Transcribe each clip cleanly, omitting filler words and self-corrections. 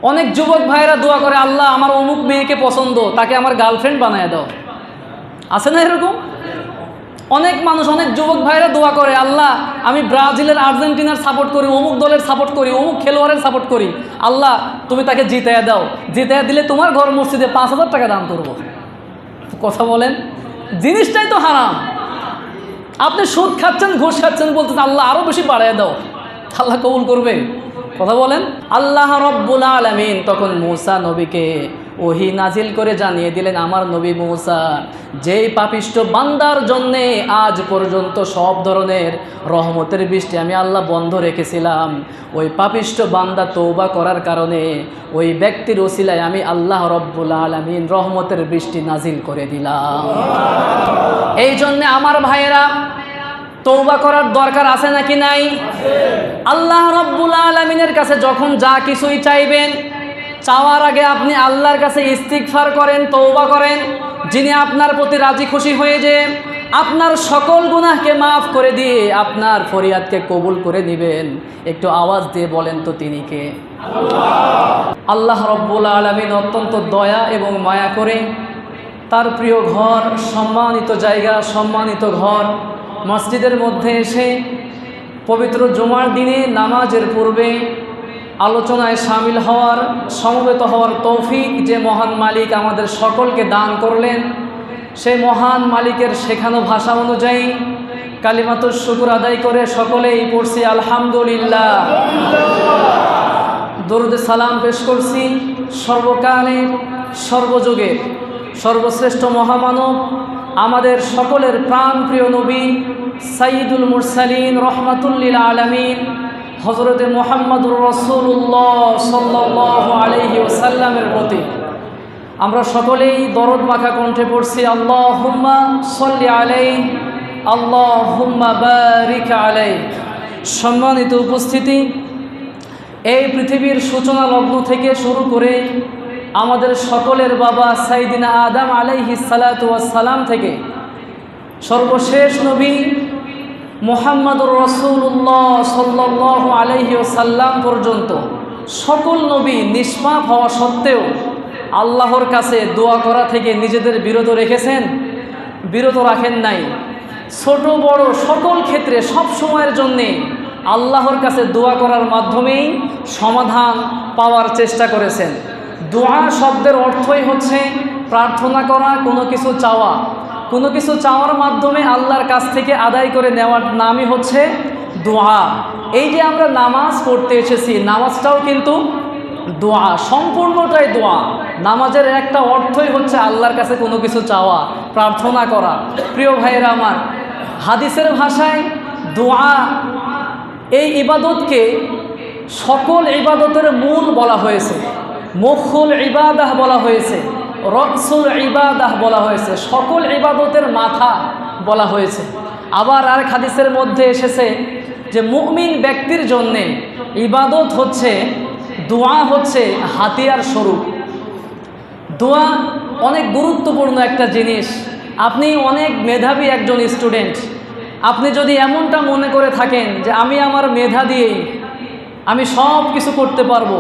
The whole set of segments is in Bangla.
অনেক যুবক ভাইয়েরা দোয়া করে, আল্লাহ আমার অমুক মেয়েকে পছন্দ, তাকে আমার গার্লফ্রেন্ড বানায় দাও। আছে না এরকম? অনেক মানুষ, অনেক যুবক ভাইয়েরা দোয়া করে, আল্লাহ আমি ব্রাজিলের, আর্জেন্টিনার সাপোর্ট করি, অমুক দলের সাপোর্ট করি, অমুক খেলোয়াড়ের সাপোর্ট করি, আল্লাহ তুমি তাকে জিতাইয়া দাও, জিতাইয়া দিলে তোমার ঘর মসজিদে 5,000 টাকা দান করবো। কথা বলেন, জিনিসটাই তো হারাম। আপনি সুদ খাচ্ছেন, ঘুষ খাচ্ছেন, বলতেছেন আল্লাহ আরও বেশি বাড়াইয়া দাও, আল্লাহ কবুল করবে? কথা বলেন। আল্লাহ রব্বুল আলামিন তখন মূসা নবীকে ওহী নাজিল করে জানিয়ে দিলেন, আমার নবী মূসা, যেই পাপিষ্ঠ বান্দার জন্যে আজ পর্যন্ত সব ধরনের রহমতের বৃষ্টি আমি আল্লাহ বন্ধ রেখেছিলাম, ওই পাপিষ্ঠ বান্দা তওবা করার কারণে ওই ব্যক্তির ওসিলায় আমি আল্লাহ রব্বুল আলামিন রহমতের বৃষ্টি নাজিল করে দিলাম। এই জন্যে আমার ভাইয়েরা, তওবা করার দরকার আছে নাকি নাই? আল্লাহ রব্বুল আলামিনের কাছে যখন যা কিছুই চাইবেন, চাওয়ার আগে আপনি আল্লাহর কাছে ইস্তিগফার করেন, তওবা করেন। যিনি আপনার প্রতি রাজি খুশি হয়ে যে আপনার সকল গুনাহকে মাফ করে দিয়ে আপনার ফরিয়াদকে কবুল করে নেবেন, একটু আওয়াজ দিয়ে বলেন তো তিনি কে? আল্লাহ রব্বুল আলামিন অত্যন্ত দয়া এবং মায়া করে তার প্রিয় ঘর, সম্মানিত জায়গা, সম্মানিত ঘর মসজিদের মধ্যে এসে পবিত্র জুমার দিনে নামাজের পূর্বে আলোচনায় শামিল হওয়ার, সমবেত হওয়ার তৌফিক যে মহান মালিক আমাদের সকলকে দান করলেন, সেই মহান মালিকের শেখানো ভাষা অনুযায়ী কালিমাতুশ শুকর আদায় করে সকলেই পড়ছি আলহামদুলিল্লাহ। দরুদ সালাম পেশ করছি সর্বকালের, সর্বযুগের সর্বশ্রেষ্ঠ মহামানব, আমাদের সকলের প্রাণপ্রিয় নবী সাইয়্যিদুল মুরসালিন রহমাতুল্লিল আলামিন হযরতে মুহাম্মদুর রাসূলুল্লাহ সাল্লাল্লাহু আলাইহি ওয়াসাল্লামের প্রতি আমরা সকলেই দরদ মাখা কণ্ঠে পড়ছি আল্লাহুম্মা সাল্লি আলাইহি, আল্লাহুম্মা বারিক আলাইহি। সম্মানিত উপস্থিতি, এই পৃথিবীর সূচনা লগ্ন থেকে শুরু করে আমাদের সকলের বাবা সাইয়্যিদিনা আদম আলাইহিস সালাতু ওয়াস সালাম থেকে সর্বশেষ নবী মুহাম্মদুর রাসূলুল্লাহ সাল্লাল্লাহু আলাইহি ওয়াসাল্লাম পর্যন্ত সকল নবী নিষ্পাপ হওয়া সত্ত্বেও আল্লাহর কাছে দোয়া করা থেকে নিজেদের বিরত রেখেছেন, বিরত রাখেন নাই। ছোট বড় সকল ক্ষেত্রে সব সময়ের জন্যে আল্লাহর কাছে দোয়া করার মাধ্যমেই সমাধান পাওয়ার চেষ্টা করেছেন। দোয়া শব্দের অর্থই হচ্ছে প্রার্থনা করা, কোনো কিছু চাওয়া। কোনো কিছু চাওয়ার মাধ্যমে আল্লাহর কাছ থেকে আদায় করে নেওয়ার নামই হচ্ছে দোয়া। এই যে আমরা নামাজ পড়তে এসেছি, নামাজটাও কিন্তু দোয়া, সম্পূর্ণটাই দোয়া। নামাজের একটা অর্থই হচ্ছে আল্লাহর কাছে কোনো কিছু চাওয়া, প্রার্থনা করা। প্রিয় ভাইয়েরা আমার, হাদিসের ভাষায় দোয়া এই ইবাদতকে সকল ইবাদতের মূল বলা হয়েছে, মুখুল ইবাদাহ বলা হয়েছে, রসুল ইবাদাহ বলা হয়েছে, সকল ইবাদতের মাথা বলা হয়েছে। আবার আর হাদিসের মধ্যে এসেছে যে মুমিন ব্যক্তির জন্যে ইবাদত হচ্ছে, দোয়া হচ্ছে হাতিয়ার স্বরূপ। দোয়া অনেক গুরুত্বপূর্ণ একটা জিনিস। আপনি অনেক মেধাবী একজন স্টুডেন্ট, আপনি যদি এমনটা মনে করে থাকেন যে আমি আমার মেধা দিয়েই আমি সব কিছু করতে পারবো,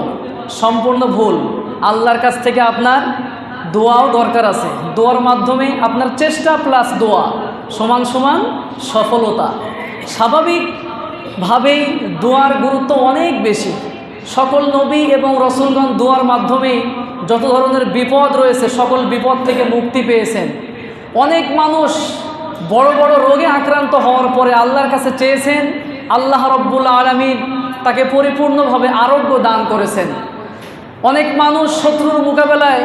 সম্পূর্ণ ভুল। আল্লাহর কাছ থেকে আপনার দোয়াও দরকার আছে। দোয়ার মাধ্যমে আপনার চেষ্টা প্লাস দোয়া সমান সমান সফলতা। স্বাভাবিকভাবেই দোয়ার গুরুত্ব অনেক বেশি। সকল নবী এবং রসুলগণ দোয়ার মাধ্যমে যত ধরনের বিপদ রয়েছে সকল বিপদ থেকে মুক্তি পেয়েছেন। অনেক মানুষ বড় বড় রোগে আক্রান্ত হওয়ার পরে আল্লাহর কাছে চেয়েছেন, আল্লাহ রব্বুল আলামিন তাকে পরিপূর্ণভাবে আরোগ্য দান করেছেন। অনেক মানুষ শত্রুর মোকাবেলায়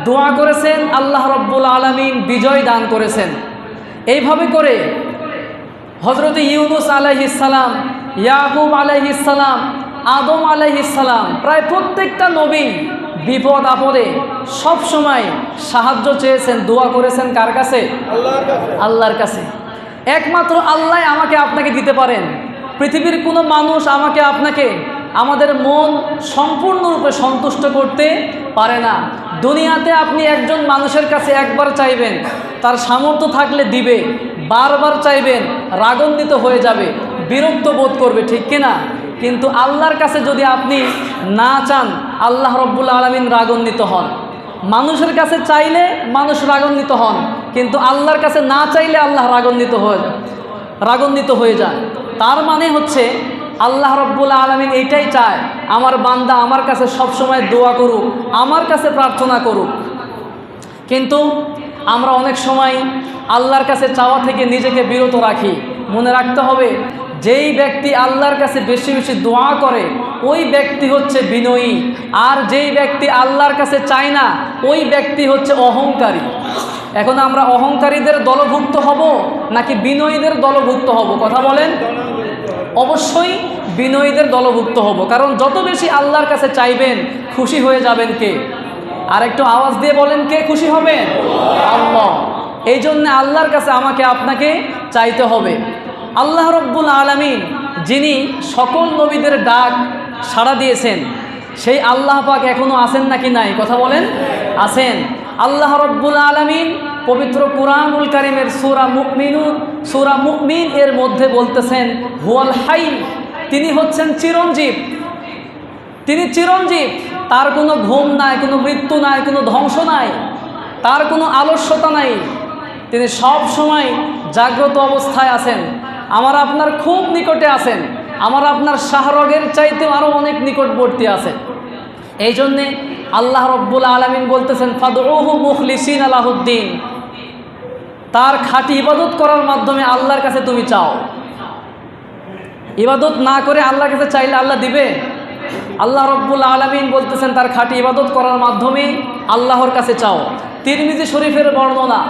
দোয়া করেছেন, আল্লাহ রব্বুল আলামিন বিজয় দান করেছেন। এইভাবে করে হযরত ইউনুস আলাইহিস সালাম, ইয়াকুব আলাইহিস সালাম, আদম আলাইহিস সালাম, প্রায় প্রত্যেকটা নবী বিপদ আপদে সব সময় সাহায্য চেয়েছেন, দোয়া করেছেন কার কাছে? আল্লাহর কাছে। একমাত্র আল্লাহ আমাকে আপনাকে দিতে পারেন। পৃথিবীর কোনো মানুষ আমাকে আপনাকে আমাদের মন সম্পূর্ণরূপে সন্তুষ্ট করতে পারে না। দুনিয়াতে আপনি একজন মানুষের কাছে একবার চাইবেন, তার সামর্থ্য থাকলে দিবে, বারবার চাইবেন রাগান্বিত হয়ে যাবে, বিরক্ত বোধ করবে, ঠিক কিনা? কিন্তু আল্লাহর কাছে যদি আপনি না চান, আল্লাহ রাব্বুল আলামিন রাগান্বিত হন। মানুষের কাছে চাইলে মানুষ রাগান্বিত হন, কিন্তু আল্লাহর কাছে না চাইলে আল্লাহ রাগান্বিত হয়ে যান। তার মানে হচ্ছে আল্লাহ রাব্বুল আলামিন এইটাই চায়, আমার বান্দা আমার কাছে সবসময় দোয়া করুক, আমার কাছে প্রার্থনা করুক। কিন্তু আমরা অনেক সময় আল্লাহর কাছে চাওয়া থেকে নিজেকে বিরত রাখি। মনে রাখতে হবে, যেই ব্যক্তি আল্লাহর কাছে বেশি বেশি দোয়া করে ওই ব্যক্তি হচ্ছে বিনয়ী, আর যেই ব্যক্তি আল্লাহর কাছে চায় না ওই ব্যক্তি হচ্ছে অহংকারী। এখন আমরা অহংকারীদের দলভুক্ত হব নাকি বিনয়ীদের দলভুক্ত হব? কথা বলেন। অবশ্যই বিনয়ীদের দলভুক্ত হব, কারণ যত বেশি আল্লাহর কাছে চাইবেন খুশি হয়ে যাবেন কে? আর একটু আওয়াজ দিয়ে বলেন, কে খুশি হবেন? আল্লাহ। এই জন্যে আল্লাহর কাছে আমাকে আপনাকে চাইতে হবে। আল্লাহ রাব্বুল আলামিন যিনি সকল নবীদের ডাক সাড়া দিয়েছেন, সেই আল্লাহ পাক এখনও আছেন নাকি নাই? কথা বলেন। আছেন। আল্লাহ রাব্বুল আলামিন পবিত্র কুরআনুল কারীমের সূরা মুমিন এর মধ্যে বলতেছেন, হুয়াল হাই, তিনি হচ্ছেন চিরঞ্জীব। তিনি চিরঞ্জীব, তার কোনো ঘুম নাই, কোনো মৃত্যু নাই, কোনো ধ্বংস নাই, তার কোনো আলস্যতা নাই। তিনি সব সময় জাগ্রত অবস্থায় আছেন, আমার আপনার খুব নিকটে আছেন, আমার আপনার শাহরগের চাইতেও আরও অনেক নিকটবর্তী আছেন। এই জন্যে আল্লাহ রাব্বুল আলামিন বলতেছেন, ফাদউহু মুখলিসিনা লাহুদ্দিন, তার খাঁটি ইবাদত করার মাধ্যমে আল্লাহর কাছে তুমি চাও। ইবাদত না করে আল্লাহর কাছে চাইলে আল্লাহ দিবে? আল্লাহ রাব্বুল আলামিন বলতেছেন তার খাঁটি ইবাদত করার মাধ্যমে আল্লাহর কাছে চাও। তিরমিজি শরীফের বর্ণনা,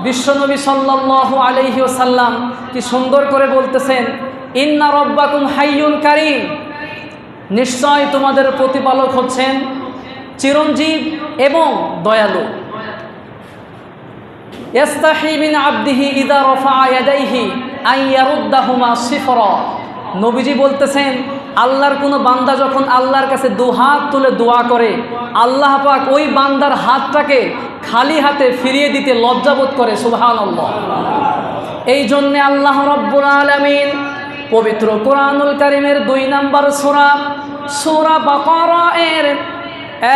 বিশ্বনবী সাল্লাল্লাহু আলাইহি ওয়াসাল্লাম কি সুন্দর করে বলতেছেন, ইন্না রাব্বাকুম হাইয়ুন কারীম, নিশ্চয় তোমাদের প্রতিপালক হচ্ছেন চিরঞ্জীব এবং দয়ালু। ইস্তাহি মিন আবদিহি ইযা রাফা ইয়াদাইহি আন ইয়ারুদ্দাহুমা সিফরা। নবীজি বলতেছেন, আল্লাহর কোনো বান্দা যখন আল্লাহর কাছে দুহাত তুলে দোয়া করে, আল্লাহ পাক ওই বান্দার হাতটাকে খালি হাতে ফিরিয়ে দিতে লজ্জাবোধ করে। সুবহানাল্লাহ। এই জন্যে আল্লাহ রাব্বুল আলামিন পবিত্র কুরআনুল কারীমের 2 নম্বর সূরা বাকারা এর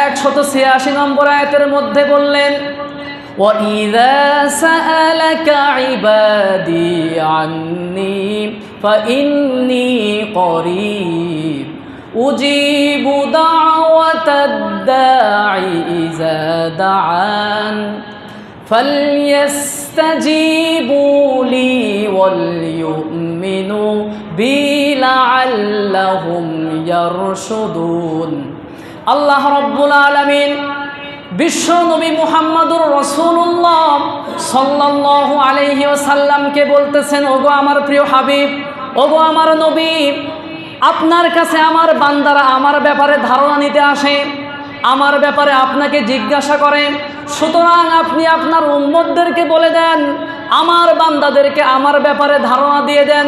186 নম্বর আয়াতের মধ্যে বললেন, وَإِذَا سَأَلَكَ عِبَادِي عَنِّي فَإِنِّي قَرِيبٌ أُجِيبُ دَعْوَةَ الدَّاعِ إِذَا دَعَانِ فَلْيَسْتَجِيبُوا لِي وَلْيُؤْمِنُوا بِي لَعَلَّهُمْ يَرْشُدُونَ। আল্লাহ রাব্বুল আলামিন বিশ্ব নবী মুহাম্মদুর রাসূলুল্লাহ সাল্লাল্লাহু আলাইহি ওয়াসাল্লামকে বলতেছেন, ওগো আমার প্রিয় হাবিব, ওগো আমার নবী, আপনার কাছে আমার বান্দারা আমার ব্যাপারে ধারণা নিতে আসে, আমার ব্যাপারে আপনাকে জিজ্ঞাসা করেন। সুতরাং আপনি আপনার উম্মতদেরকে বলে দেন, আমার বান্দাদেরকে আমার ব্যাপারে ধারণা দিয়ে দেন।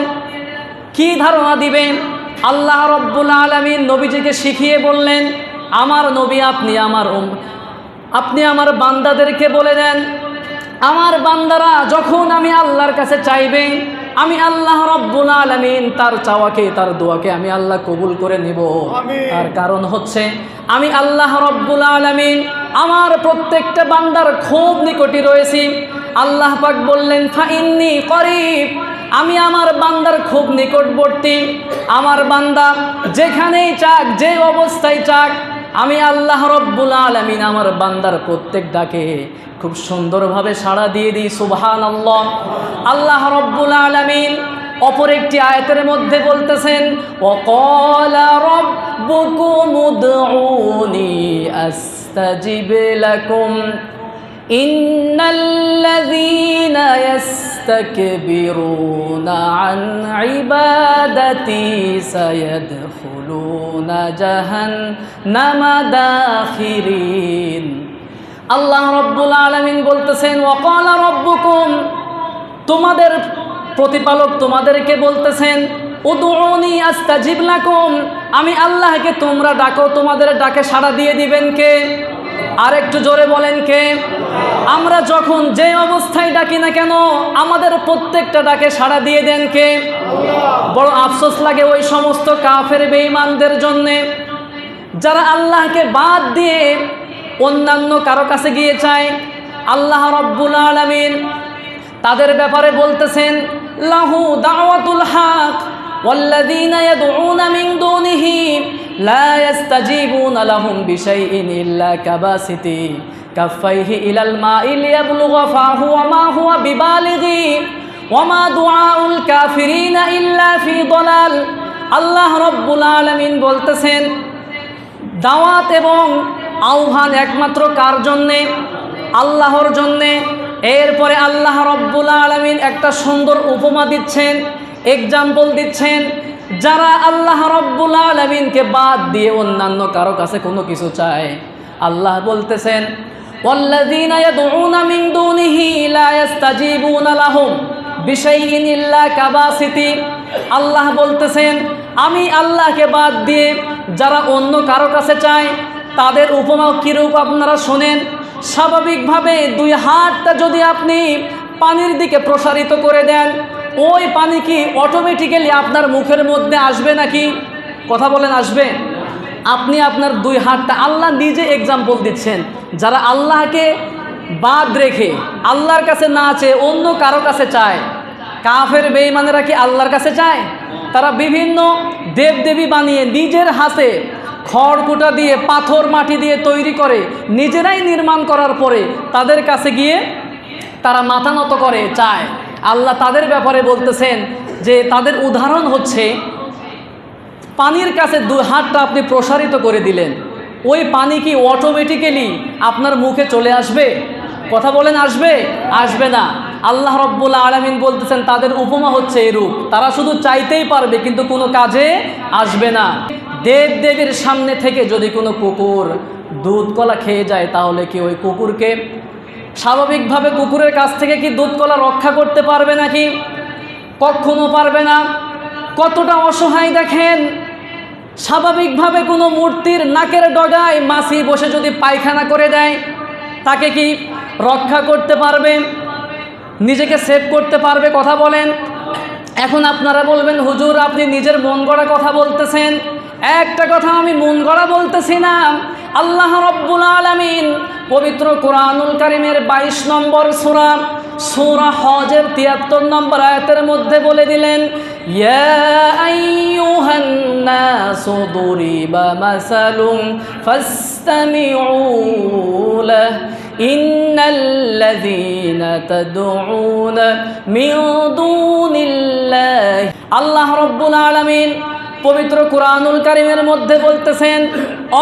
কি ধারণা দিবেন? আল্লাহ রাব্বুল আলামিন নবীজিকে শিখিয়ে বললেন, আমার নবী আপনি আমার বান্দাদেরকে বলে দেন, আমার বান্দারা যখন আমি আল্লাহর কাছে চাইবে, আমি আল্লাহ রাব্বুল আলামিন তার চাওয়াকে, তার দোয়াকে আমি আল্লাহ কবুল করে নিব। তার কারণ হচ্ছে আমি আল্লাহ রাব্বুল আলামিন আমার প্রত্যেকটা বান্দার খুব নিকটে রয়েছি। আল্লাহ পাক বললেন, ফাইন্নী করিব, আমি আমার বান্দার খুব নিকটবর্তী। আমার বান্দা যেখানেই চাক, যে অবস্থায় চাক, আমি আল্লাহ রাব্বুল আলামিন আমার বান্দার প্রত্যেক ডাকে খুব সুন্দরভাবে সাড়া দিয়ে দিই। সুবহানাল্লাহ। আল্লাহ রাব্বুল আলামিন অপর একটি আয়াতের মধ্যে বলতেছেন, ওয়াকালা রাব্বুকুম উদউনি আস্তাজিব লাকুম ইন্নাল্লাযীনা ইয়াস্তাকবিরুনা আন ইবাদাতি সায়াদখুলুনা জাহান্নামা দাখিরিন। আল্লাহ রাব্বুল আলামিন বলতেছেন, ওয়াকালা রাব্বুকুম, তোমাদের প্রতিপালক তোমাদেরকে বলতেছেন, উদউনি আস্তাজিব লাকুম, আমি আল্লাহকে তোমরা ডাকো, তোমাদের ডাকে সাড়া দিয়ে দিবেন কে? আর একটু জোরে বলেন কে? আমরা যখন যে অবস্থায় ডাকি না কেন আমাদের প্রত্যেকটা ডাকে সাড়া দিয়ে দেন কে? বড় আফসোস লাগে ওই সমস্ত কাফের বেঈমানদের জন্যে যারা আল্লাহকে বাদ দিয়ে অন্যান্য কারো কাছে গিয়ে চায়। আল্লাহ রাব্বুল আলামিন তাদের ব্যাপারে বলতেছেন, লাহু দাওয়াতুল হক ওয়াল্লাযীনা ইয়াদউনা মিন দুনিহি লা ইস্তাজিবুনা লাহুম বিশাইইন ইল্লা কাবাসিতি কাফাইহি ইলাল মাই লিয়াবলুগা ফাহু ওয়া মা হুয়া বিবালিগি ওয়া মা দুআউল কাফিরিনা ইল্লা ফি দালাল। আল্লাহ রাব্বুল আলামিন বলতেছেন, দাওয়াত এবং আহ্বান একমাত্র কার জন্যে? আল্লাহর জন্যে। এরপরে আল্লাহ রাব্বুল আলামিন একটা সুন্দর উপমা দিচ্ছেন, এক্সাম্পল দিচ্ছেন। যারা আল্লাহ রাব্বুল আলামিনকে বাদ দিয়ে অন্যান্য কারো কাছে কোনো কিছু চায়, আল্লাহ বলতেছেন, ওয়াল্লাযীনা ইয়াদউনা মিন দুনিহি লা ইস্তাজিবুনা লাহুম বিশাইইন ইল্লা কাবাসিতি। আল্লাহ বলতেছেন, আমি আল্লাহকে বাদ দিয়ে যারা অন্য কারো কাছে চায় তাদের উপমা কিরূপ আপনারা শোনেন। স্বাভাবিকভাবে দুই হাতটা যদি আপনি পানির দিকে প্রসারিত করে দেন, ওই পানি কি অটোমেটিক্যালি আপনার মুখের মধ্যে আসবে নাকি? কথা বলেন, আসবে? আপনি আপনার দুই হাতটা, আল্লাহ নিজে এক্সাম্পল দিচ্ছেন, যারা আল্লাহকে বাদ রেখে আল্লাহর কাছে না চেয়ে অন্য কারো কাছে চায়। কাফের বেঈমানেরা কি আল্লাহর কাছে চায়? তারা বিভিন্ন দেবদেবী বানিয়ে নিজের হাতে খড়কুটা দিয়ে পাথর মাটি দিয়ে তৈরি করে নিজেরাই নির্মাণ করার পরে তাদের কাছে গিয়ে তারা মাথা নত করে চায়। আল্লাহ তাদের ব্যাপারে বলতেছেন যে তাদের উদাহরণ হচ্ছে, পানির কাছে দুই হাতটা আপনি প্রসারিত করে দিলেন, ওই পানি কি অটোমেটিক্যালি আপনার মুখে চলে আসবে? কথা বলেন, আসবে? আসবে না। আল্লাহ রাব্বুল আলামিন বলতেছেন তাদের উপমা হচ্ছে এরূপ, তারা শুধু চাইতেই পারবে কিন্তু কোনো কাজে আসবে না। দেব দেবীর সামনে থেকে যদি কোনো কুকুর দুধ কলা খেয়ে যায়, তাহলে কি ওই কুকুরকে স্বাভাবিকভাবে কুকুরের কাছ থেকে কি দুধ কলা রক্ষা করতে পারবে নাকি? কখনো পারবে না। কতটা অসহায় দেখেন। স্বাভাবিকভাবে কোনো মূর্তির নাকের ডগায় মাছি বসে যদি পায়খানা করে দেয়, তাকে কি রক্ষা করতে পারবে? নিজেকে সেভ করতে পারবে? কথা বলেন। এখন আপনারা বলবেন, হুজুর আপনি নিজের মন গড়া কথা বলতেছেন। একটা কথা আমি মন গড়া বলতেছি না। আল্লাহ রাব্বুল আলামিন পবিত্র কোরআনুল কারীমের 22 নম্বর সূরা, সূরা হজের 73 নম্বর আয়াতের মধ্যে বলে দিলেন, ইয়া আইয়ুহান নাসু দুরিবা মাসালুন ফাসতামিউ লাহ ইন্নাল্লাযীনা তাদউনা মিন দুনিল্লাহি। আল্লাহ রাব্বুল আলামিন পবিত্র কোরআনুল কারীমের মধ্যে বলতেছেন,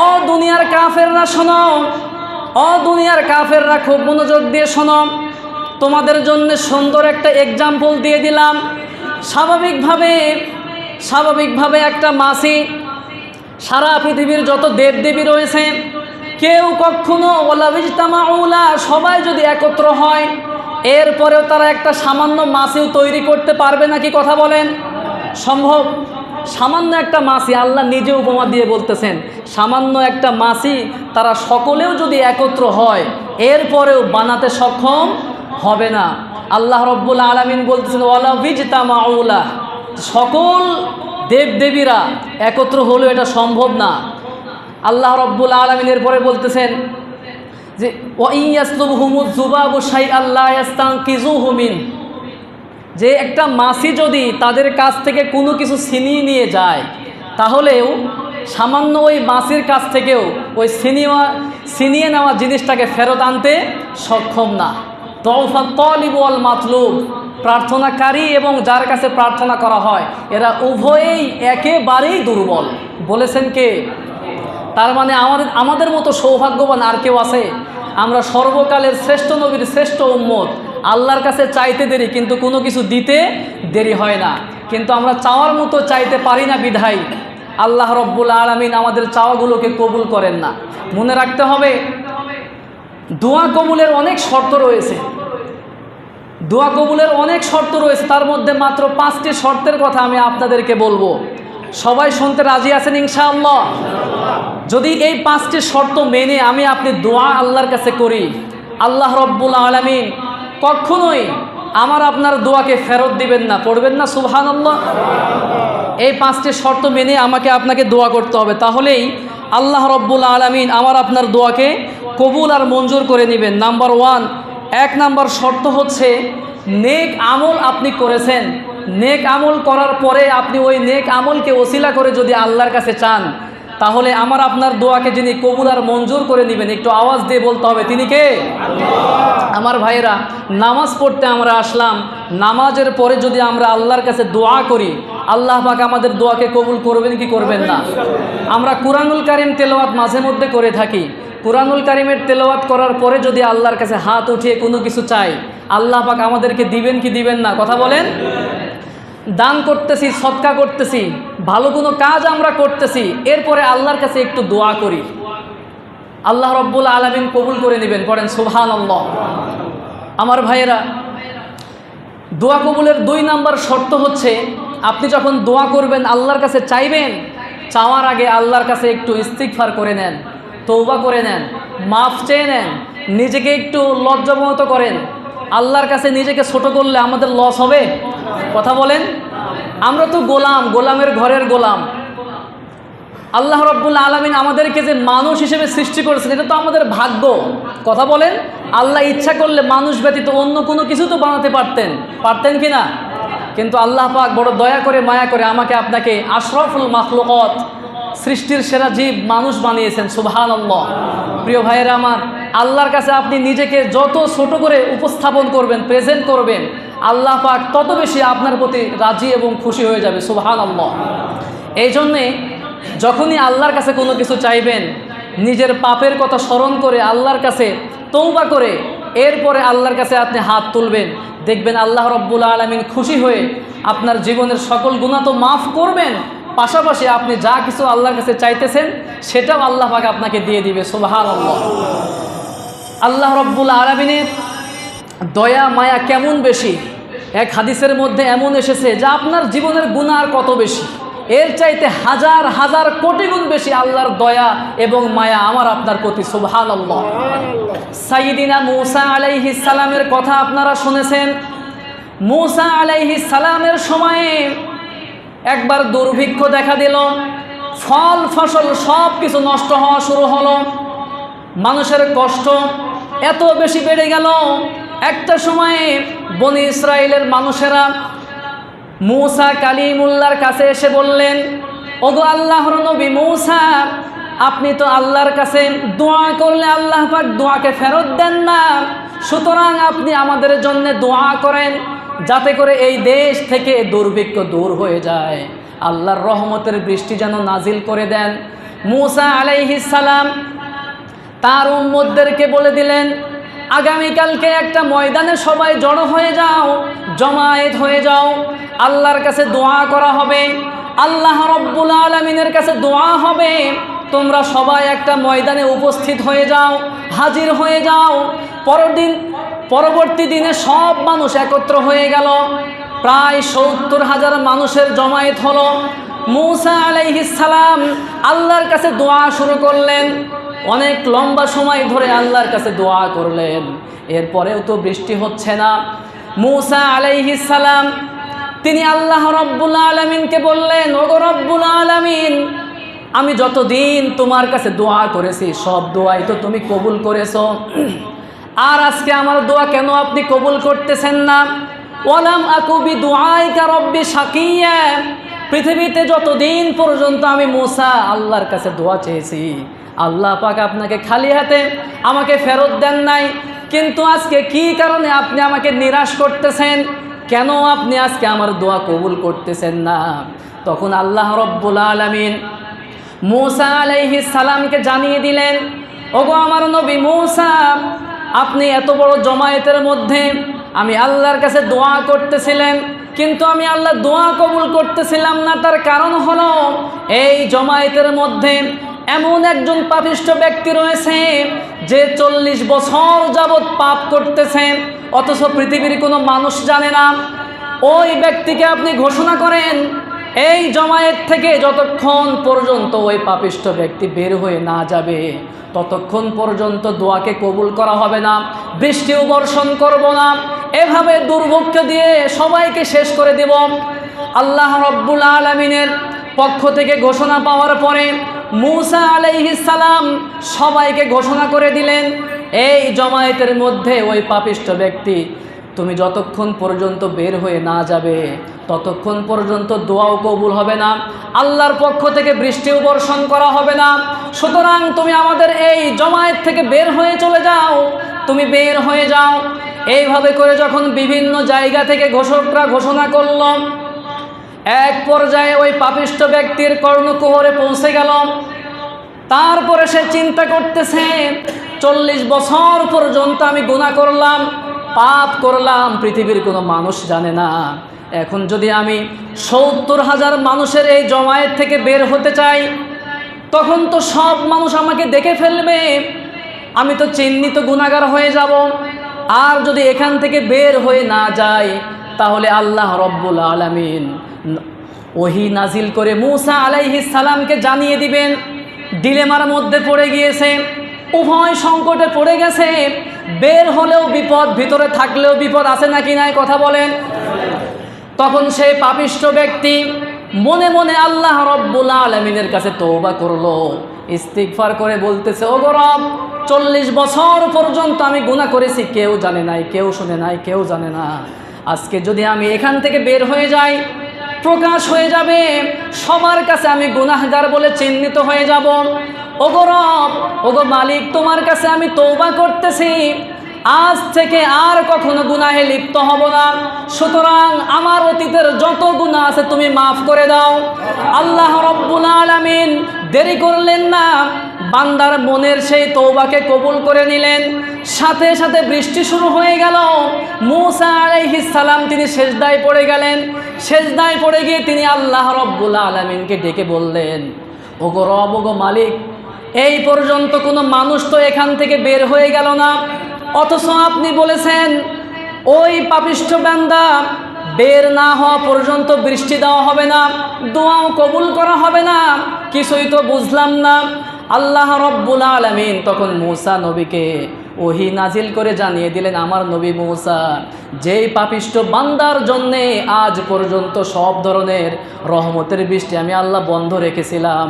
ও দুনিয়ার কাফেররা শোনো, ও দুনিয়ার কাফেররা খুব মনোযোগ দিয়ে শোনো, তোমাদের জন্য সুন্দর একটা এক্সাম্পল দিয়ে দিলাম। স্বাভাবিকভাবে একটা মাছি, সারা পৃথিবীর যত দেবদেবী রয়েছে, কেউ কখনো ওয়ালাবিজতামাউলা সবাই যদি একত্র হয়, এরপরেও তারা একটা সামান্য মাছিও তৈরি করতে পারবে নাকি? কথা বলেন, সম্ভব? সামান্য একটা মাছি, আল্লাহ নিজে উপমা দিয়ে বলতেছেন, সামান্য একটা মাছি তারা সকলেও যদি একত্র হয়, এরপরেও বানাতে সক্ষম হবে না। আল্লাহ রাব্বুল আলামিন বলতেছেন, ওয়ালা বিজতামাউলা, সকল দেবদেবীরা একত্র হলেও এটা সম্ভব না। আল্লাহ রাব্বুল আলামিন এরপরে বলতেছেন যে ওয়া ইয়াসলুবহুমুয যুবাবু শাইআন লা ইস্তানকিযুহু মিন, যে একটা মাছি যদি তাদের কাছ থেকে কোনো কিছু ছিনিয়ে নিয়ে যায়, তাহলেও সামান্য ওই মাছির কাছ থেকেও ওই ছিনিয়ে নেওয়া জিনিসটাকে ফেরত আনতে সক্ষম না। তওফাত তালিব ওয়াল মাতলুব, প্রার্থনাকারী এবং যার কাছে প্রার্থনা করা হয়, এরা উভয়েই একেবারেই দুর্বল। বলেছেন কে? তার মানে আমাদের মতো সৌভাগ্যবান আর কেউ আছে? আমরা সর্বকালের শ্রেষ্ঠ নবীর শ্রেষ্ঠ উম্মত, আল্লাহর কাছে চাইতে দেরি কিন্তু কোনো কিছু দিতে দেরি হয় না। কিন্তু আমরা চাওয়ার মতো চাইতে পারি না বিধায় আল্লাহ রাব্বুল আলামিন আমাদের চাওয়াগুলোকে কবুল করেন না। মনে রাখতে হবে, দোয়া কবুলের অনেক শর্ত রয়েছে। দোয়া কবুলের অনেক শর্ত রয়েছে, তার মধ্যে মাত্র 5টি শর্তের কথা আমি আপনাদেরকে বলবো। সবাই শুনতে রাজি আছেন ইনশাআল্লাহ? যদি এই 5টি শর্ত মেনে আমি আপনি দোয়া আল্লাহর কাছে করি, আল্লাহ রব্বুল আলামিন কখনোই আমার আপনার দোয়াকে ফেরত দিবেন না। পড়বেন না সুবহানাল্লাহ? এই 5টি শর্ত মেনে আমাকে আপনাকে দোয়া করতে হবে, তাহলেই আল্লাহ রব্বুল আলামিন আমার আপনার দোয়াকে কবুল আর মঞ্জুর করে নেবেন। নাম্বার 1, 1 নাম্বার শর্ত হচ্ছে নেক আমল আপনি করেছেন, নেক আমল করার পরে আপনি ওই নেক আমলকে ওসিলা করে যদি আল্লাহর কাছে চান, তাহলে আমার আপনার দোয়াকে যিনি কবুল আর মঞ্জুর করে নেবেন, একটু আওয়াজ দিয়ে বলতে হবে তিনি কে? আমার ভাইরা, নামাজ পড়তে আমরা আসলাম, নামাজের পরে যদি আমরা আল্লাহর কাছে দোয়া করি, আল্লাহ পাক আমাদের দোয়াকে কবুল করবেন কি করবেন না? আমরা কুরআনুল কারীম তেলাওয়াত মাঝে মধ্যে করে থাকি, কুরআনুল কারীমের তেলাওয়াত করার পরে যদি আল্লাহর কাছে হাত উঠিয়ে কোনো কিছু চাই, আল্লাহ পাক আমাদেরকে দিবেন কি দিবেন না? কথা বলেন। দান করতেছি, সদকা করতেছি, ভালো কোনো কাজ আমরা করতেছি, এরপরে আল্লাহর কাছে একটু দোয়া করি, আল্লাহ রব্বুল আলামিন কবুল করে নেবেন। পড়েন সুবহানাল্লাহ। আমার ভাইয়েরা, দোয়া কবুলের 2 নাম্বার শর্ত হচ্ছে আপনি যখন দোয়া করবেন, আল্লাহর কাছে চাইবেন, চাওয়ার আগে আল্লাহর কাছে একটু ইস্তিগফার করে নেন, তওবা করে নেন, মাফ চেয়ে নেন, নিজেকে একটু লজ্জাবনত করেন। আল্লাহর কাছে নিজেকে ছোট করলে আমাদের লস হবে? কথা বলেন। আমরা তো গোলাম, গোলামের ঘরের গোলাম। আল্লাহ রব্বুল আলামিন আমাদেরকে যে মানুষ হিসেবে সৃষ্টি করেছেন, এটা তো আমাদের ভাগ্য। কথা বলেন। আল্লাহ ইচ্ছা করলে মানুষ ব্যতীত অন্য কোনো কিছু তো বানাতে পারতেন কি না? কিন্তু আল্লাহ পাক বড় দয়া করে মায়া করে আমাকে আপনাকে আশরাফুল মাখলুকাত, সৃষ্টির সেরা জীব মানুষ বানিয়েছেন। সুবহানাল্লাহ। প্রিয় ভাইয়েরা আমার, আল্লাহর কাছে আপনি নিজেকে যত ছোট করে উপস্থাপন করবেন, প্রেজেন্ট করবেন, আল্লাহ পাক তত বেশি আপনার প্রতি রাজি এবং খুশি হয়ে যাবে। সুবহানাল্লাহ। এই জন্যে যখনই আল্লাহর কাছে কোনো কিছু চাইবেন, নিজের পাপের কথা স্মরণ করে আল্লাহর কাছে তওবা করে এরপরে আল্লাহর কাছে আপনি হাত তুলবেন, দেখবেন আল্লাহ রব্বুল আলামিন খুশি হয়ে আপনার জীবনের সকল গুনাহ তো মাফ করবেন, পাশাপাশি আপনি যা কিছু আল্লাহর কাছে চাইতেছেন সেটাও আল্লাহ পাক আপনাকে দিয়ে দিবে। সুবহানাল্লাহ। আল্লাহ রব্বুল আলামিনের দয়া মায়া কেমন বেশি, এক হাদিসের মধ্যে এমন এসেছে যে আপনার জীবনের গুনাহ আর কত বেশি, এর চাইতে হাজার হাজার কোটি গুণ বেশি আল্লাহর দয়া এবং মায়া আমার আপনার প্রতি। সুবহানাল্লাহ। সাইয়্যিদিনা মূসা আলাইহিস সালামের কথা আপনারা শুনেছেন। মূসা আলাইহিস সালামের সময়ে একবার দুর্ভিক্ষ দেখা দিল, ফল ফসল সব কিছু নষ্ট হওয়া শুরু হলো, মানুষের কষ্ট এত বেশি বেড়ে গেল। একটা সময়ে বনি ইসরায়েলের মানুষেরা মূসা কালিমুল্লাহর কাছে এসে বললেন, ওগো আল্লাহর নবী মূসা, আপনি তো আল্লাহর কাছে দোয়া করলে আল্লাহ পাক দোয়াকে ফেরত দেন না, সুতরাং আপনি আমাদের জন্য দোয়া করেন যাতে করে এই দেশ থেকে দুর্ভিক্ষ দূর হয়ে যায়, আল্লাহর রহমতের বৃষ্টি যেন নাজিল করে দেন। মূসা আলাইহিস সালাম তার উম্মতদেরকে বলে দিলেন, আগামীকালকে একটা ময়দানে সবাই জড়ো হয়ে যাও, জমায়েত হয়ে যাও, আল্লাহর কাছে দোয়া করা হবে, আল্লাহ রব্বুল আলামিনের কাছে দোয়া হবে, তোমরা সবাই একটা ময়দানে উপস্থিত হয়ে যাও, হাজির হয়ে যাও। পরবর্তী দিনে সব মানুষ একত্র হয়ে গেল, প্রায় ৭০,০০০ মানুষের জমায়েত হলো। মূসা আলাইহিস সালাম আল্লাহর কাছে দোয়া শুরু করলেন, অনেক লম্বা সময় ধরে আল্লাহর কাছে দোয়া করলেন, এরপরেও তো বৃষ্টি হচ্ছে না। মূসা আলাইহিস সালাম তিনি আল্লাহ রব্বুল আলামিনকে বললেন, ওগো রব্বুল আলামিন, আমি যতদিন তোমার কাছে দোয়া করেছি সব দোয়াই তো তুমি কবুল করেছো, আর আজকে আমার দোয়া কেন আপনি কবুল করতেছেন না? ওয়ালাম আকু বিদুআইকা রব্বি শাকিয়া, পৃথিবীতে যতদিন পর্যন্ত আমি মূসা আল্লাহর কাছে দোয়া চেয়েছি, আল্লাহ পাক আপনাকে খালি হাতে আমাকে ফেরত দেন নাই, কিন্তু আজকে কি কারণে আপনি আমাকে নিরাশ করতেছেন? কেন আপনি আজকে আমার দোয়া কবুল করতেছেন না? তখন আল্লাহ রব্বুল আলামিন মূসা আলাইহিস সালামকে জানিয়ে দিলেন, ওগো আমার নবী মূসা, আপনি এত বড় জমায়েতের মধ্যে আমি আল্লাহর কাছে দোয়া করতেছিলেন, কিন্তু আমি আল্লাহ দোয়া কবুল করতেছিলাম না। তার কারণ হলো এই জমায়েতের মধ্যে এমন একজন পাপিষ্ঠ ব্যক্তি রয়েছে যে ৪০ বছর যাবৎ পাপ করতেছে, অথচ পৃথিবীর কোনো মানুষ জানে না। ওই ব্যক্তিকে আপনি ঘোষণা করেন, এই জমায়েত থেকে যতক্ষণ পর্যন্ত ওই পাপিষ্ঠ ব্যক্তি বের হয়ে না যাবে ততক্ষণ পর্যন্ত দোয়াকে কবুল করা হবে না, বৃষ্টিও বর্ষণ করব না, এভাবে দুর্ভিক্ষ দিয়ে সবাইকে শেষ করে দেব। আল্লাহ রব্বুল আলামিনের পক্ষ থেকে ঘোষণা পাওয়ার পরে মূসা আলাইহিস সালাম সবাইকে ঘোষণা করে দিলেন, এই জমায়েতের মধ্যে ওই পাপিষ্ঠ ব্যক্তি তুমি যতক্ষণ পর্যন্ত বের হয়ে না যাবে ততক্ষণ পর্যন্ত দোয়াও কবুল হবে না, আল্লাহর পক্ষ থেকে বৃষ্টিও বর্ষণ করা হবে না। সুতরাং তুমি আমাদের এই জমায়েত থেকে বের হয়ে চলে যাও, তুমি বের হয়ে যাও। এইভাবে করে যখন বিভিন্ন জায়গা থেকে ঘোষকরা ঘোষণা করল, এক পর্যায়ে ওই পাপিষ্ঠ ব্যক্তির কর্ণকুহরে পৌঁছে গেল। তারপরে সে চিন্তা করতেছে 40 বছর পর্যন্ত আমি গুনাহ করলাম, পাপ করলাম, পৃথিবীর কোনো মানুষ জানে না। এখন যদি আমি 70,000 মানুষের এই জমায়েত থেকে বের হতে চাই তখন তো সব মানুষ আমাকে দেখে ফেলবে, আমি তো চিহ্নিত গুনাহগার হয়ে যাব। আর যদি এখান থেকে বের হয়ে না যাই তাহলে আল্লাহ রব্বুল আলামিন ওহী নাজিল করে মূসা আলাইহিস সালামকে জানিয়ে দিবেন। ডিলেমার মধ্যে পড়ে গিয়েছে, উভয় সংকটে পড়ে গেছে, বের হলেও বিপদ, ভিতরে থাকলেও বিপদ, আছে নাকি নাই কথা বলেন। তখন সেই পাপিষ্ঠ ব্যক্তি মনে মনে আল্লাহ রব্বুল আলামিনের কাছে তওবা করলো, ইস্তিগফার করে বলতেছে, ওগো রব, 40 বছর পর্যন্ত আমি গুনাহ করেছি, কেউ জানে নাই, কেউ শুনে নাই, কেউ জানে না। আজকে যদি আমি এখান থেকে বের হয়ে যাই প্রকাশ হয়ে যাবে, সবার কাছে আমি গুনাহগার বলে চিহ্নিত হয়ে যাব। ওগো রব, ওগো মালিক, তোমার কাছে আমি তওবা করতেছি, আজ থেকে আর কখনো গুনাহে লিপ্ত হব না। সুতরাং আমার অতীতের যত গুনাহ আছে তুমি মাফ করে দাও। আল্লাহ রব্বুল আলামিন দেরি করলেন না, বান্দার মনের সেই তওবাকে কবুল করে নিলেন। সাথে সাথে বৃষ্টি শুরু হয়ে গেল। মূসা আলাইহিস সালাম তিনি সেজদায় পড়ে গেলেন। সেজদায় পড়ে গিয়ে তিনি আল্লাহ রব্বুল আলামিনকে ডেকে বললেন, ওগো রব, ওগো মালিক, এই পর্যন্ত কোনো মানুষ তো এখান থেকে বের হয়ে গেল না, অথচ আপনি বলেছেন ওই পাপিষ্ঠ বান্দা বের না হওয়া পর্যন্ত বৃষ্টি দেওয়া হবে না, দোয়াও কবুল করা হবে না, কিছুই তো বুঝলাম না। আল্লাহ রব্বুল আলামিন তখন মূসা নবীকে ওহী নাজিল করে জানিয়ে দিলেন, আমার নবী মূসা, যেই পাপিষ্ঠ বান্দার জন্যে আজ পর্যন্ত সব ধরনের রহমতের বৃষ্টি আমি আল্লাহ বন্ধ রেখেছিলাম,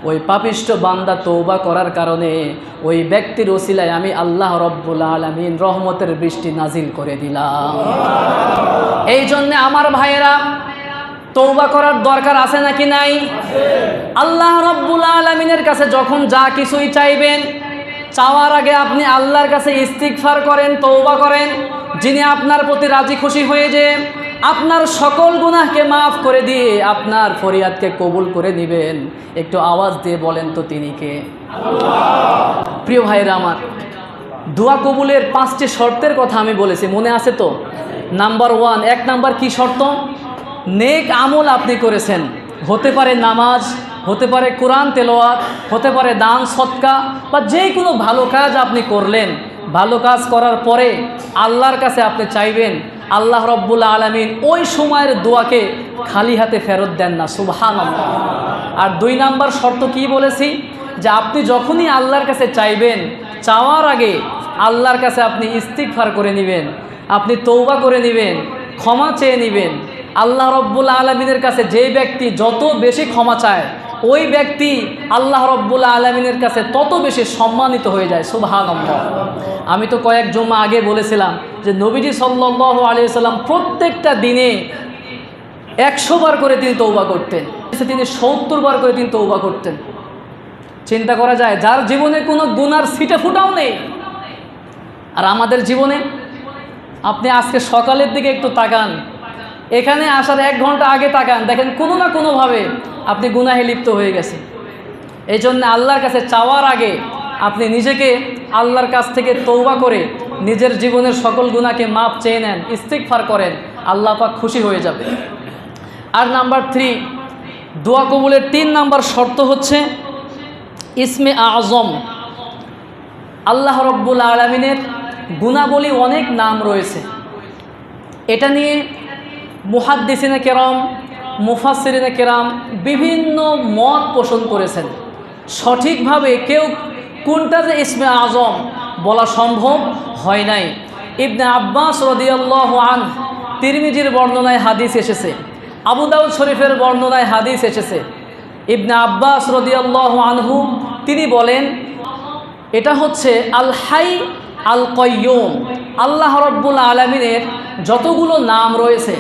ওই পাপিষ্ঠ বান্দা তওবা করার কারণে ওই ব্যক্তির ওসিলায় আমি আল্লাহ রব্বুল আলামিন রহমতের বৃষ্টি নাজিল করে দিলাম। এই জন্যে আমার ভাইয়েরা, তওবা করার দরকার আছে নাকি নাই? আল্লাহ রব্বুল আলামিনের কাছে যখন যা কিছুই চাইবেন, চাওয়ার আগে আপনি আল্লাহর কাছে ইস্তিগফার করেন, তওবা করেন, যিনি আপনার প্রতি রাজি খুশি হয়ে যে আপনার সকল গুনাহকে মাফ করে দিয়ে আপনার ফরিয়াদকে কবুল করে নেবেন। একটু আওয়াজ দিয়ে বলেন তো তিনি কে? প্রিয় ভাইরা আমার, দোয়া কবুলের 5টি শর্তের কথা আমি বলেছি, মনে আছে তো? নাম্বার 1, 1 নাম্বার কি শর্ত? নেক আমল আপনি করেছেন, হতে পারে নামাজ, হতে পারে কোরআন তেলাওয়াত, হতে পারে দান সদকা, বা যে কোনো ভালো কাজ আপনি করলেন। ভালো কাজ করার পরে আল্লাহর কাছে আপনি চাইবেন, আল্লাহ রব্বুল আলামিন ওই সময়ের দোয়াকে খালি হাতে ফেরত দেন না, সুবহানাল্লাহ। আর 2 নাম্বার শর্ত কি বলেছি? যে আপনি যখনই আল্লাহর কাছে চাইবেন, চাওয়ার আগে আল্লাহর কাছে আপনি ইস্তিগফার করে নেবেন, আপনি তওবা করে নেবেন, ক্ষমা চেয়ে নেবেন। আল্লাহ রব্বুল আলামিনের কাছে যে ব্যক্তি যত বেশি ক্ষমা চায়, ওই ব্যক্তি আল্লাহ রব্বুল আলামিনের কাছে তত বেশি সম্মানিত হয়ে যায়, সুবহানাল্লাহ। আমি তো কয়েক জুমা আগে বলেছিলাম যে নবীজি সাল্লাল্লাহু আলাইহি সাল্লাম প্রত্যেকটা দিনে 100 বার করে তিনি তওবা করতেন, তিনি 70 বার করে তিনি তওবা করতেন। চিন্তা করা যায়, যার জীবনে কোনো গুনার ছিটে ফুটাও নেই। আর আমাদের জীবনে আপনি আজকে সকালের দিকে একটু তাকান, এখানে আসার 1 ঘন্টা আগে তাকান, দেখেন কোনো না কোনোভাবে আপনি গুনাহে লিপ্ত হয়ে গেছেন। এই জন্য আল্লাহর কাছে চাওয়ার আগে আপনি নিজেকে আল্লাহর কাছ থেকে তওবা করে নিজের জীবনের সকল গুনাহকে মাপ চেয়ে নেন, ইস্তিগফার করেন, আল্লাহ পাক খুশি হয়ে যাবে। আর নাম্বার 3, দোয়া কবুলের 3 নাম্বার শর্ত হচ্ছে ইসমে আজম। আল্লাহ রব্বুল আলামিনের গুণাবলী অনেক নাম রয়েছে, এটা নিয়ে মুহাদ্দিসিনে কেরাম মুফাসসিরিনে কেরাম বিভিন্ন মত পোষণ করেছেন। সঠিকভাবে কেউ কোনটা যে ইসমে আজম বলা সম্ভব হয় নাই। ইবনে আব্বাস রাদিয়াল্লাহু আনহু তিরমিজির বর্ণনায় হাদিস এসেছে, আবু দাউদ শরীফের বর্ণনায় হাদিস এসেছে। ইবনে আব্বাস রাদিয়াল্লাহু আনহু তিনি বলেন, এটা হচ্ছে আল হাই আল কাইয়ুম, আল্লাহ রাব্বুল আলামিনের যতগুলো নাম রয়েছে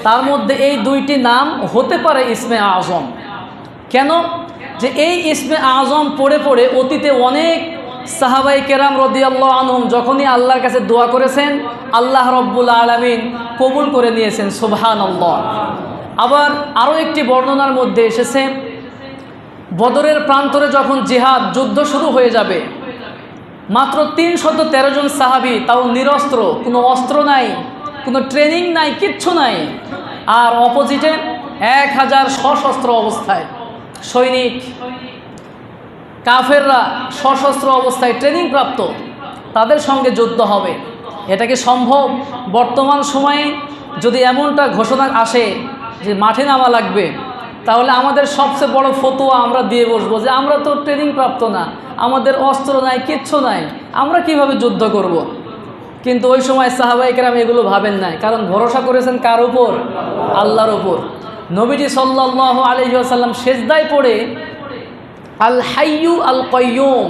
তার মধ্যে এই দুইটি নাম হতে পারে ইসমে আজম। কেন? যে এই ইসমে আজম পড়ে পড়ে অতীতে অনেক সাহাবাই কেরাম রাদিয়াল্লাহু আনহুম যখনই আল্লাহর কাছে দোয়া করেছেন, আল্লাহ রাব্বুল আলামিন কবুল করে নিয়েছেন। সুবহানাল্লাহ। আবার আরও একটি বর্ণনার মধ্যে এসেছে, বদরের প্রান্তরে যখন জিহাদ যুদ্ধ শুরু হয়ে যাবে, মাত্র 313 জন সাহাবী, তাও নিরস্ত্র, কোনো অস্ত্র নাই, কোনো ট্রেনিং নাই, কিচ্ছু নাই, আর অপোজিটে 1000 সশস্ত্র অবস্থায় সৈনিক, কাফেররা সশস্ত্র অবস্থায় ট্রেনিং প্রাপ্ত, তাদের সঙ্গে যুদ্ধ হবে। এটা কি সম্ভব? বর্তমান সময়ে যদি এমনটা ঘোষণা আসে যে মাঠে নামা লাগবে, তাহলে আমাদের সবচেয়ে বড় ফতোয়া আমরা দিয়ে বসবো যে আমরা তো ট্রেনিং প্রাপ্ত না, আমাদের অস্ত্র নাই, কিচ্ছু নাই, আমরা কিভাবে যুদ্ধ করব। কিন্তু ওই সময় সাহাবায়ে কেরাম এগুলো ভাবেন নাই, কারণ ভরসা করেছেন কার উপর? আল্লাহর উপর। নবীজি সাল্লাল্লাহু আলাইহি ওয়াসাল্লাম সেজদায় পড়ে আল হাইয়ু আল কাইয়ুম